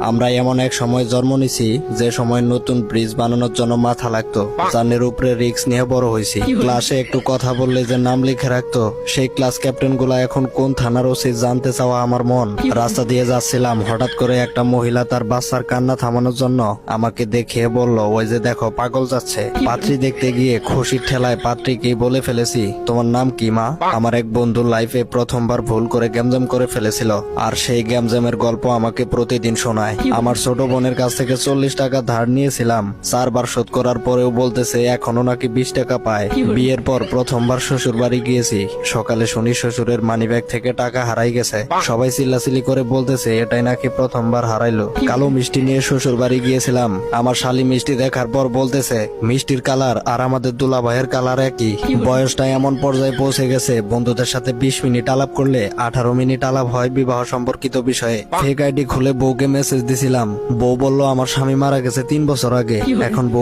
আমরা এমন এক সময় জন্ম নিছি যে সময় নতুন ব্রিজ বানানোর জন্য মাথা লাগতো, জানের উপরে রিস্ক নিয়ে বড় হয়েছি। ক্লাসে একটু কথা বললে যে নাম লিখে রাখতো, সেই ক্লাস ক্যাপ্টেন গুলা এখন কোন থানার ওসি জানতে চাওয়া আমার মন। রাস্তা দিয়ে যাচ্ছিলাম, হঠাৎ করে একটা মহিলা তার বাচ্চার কান্না থামানোর জন্য আমাকে দেখিয়ে বলল, ওই যে দেখো পাগল যাচ্ছে। পাত্রী দেখতে গিয়ে খুশির ঠেলায় পাত্রীকে বলে ফেলেছি, তোমার নাম কি মা? আমার এক বন্ধু লাইফে প্রথমবার ভুল করে গ্যামজাম করে ফেলেছিল, আর সেই গ্যামজামের গল্প আমাকে প্রতিদিন শোনায়। আমার ছোট বোনের কাছ থেকে 40 টাকা ধার নিয়েছিলাম, 4 বার শোধ করার পরেও বলতেছে এখনো নাকি 20 টাকা পায়। বিয়ের পর প্রথমবার শ্বশুর বাড়ি গিয়েছি, সকালে শুনি শ্বশুরের মানিব্যাগ থেকে টাকা হারাই গেছে। সবাই চিল্লাচিল্লি করে বলতেছে এটাই নাকি প্রথমবার হারাইলো। কালো মিষ্টি নিয়ে শ্বশুর বাড়ি গিয়েছিলাম, আমার শালি মিষ্টি দেখার পর বলতেছে মিষ্টির কালার আর আমাদের দুলা ভাইয়ের কালার একই। বয়সটা এমন পর্যায়ে পৌঁছে গেছে, বন্ধুদের সাথে 20 মিনিট আলাপ করলে 18 মিনিট আলাপ হয় বিবাহ সম্পর্কিত বিষয়ে। ফেক আইডি খুলে বউকে মেসেজ দিছিলাম, বউ বলল আমার স্বামী মারা গেছে 3 বছর আগে। এখন বউ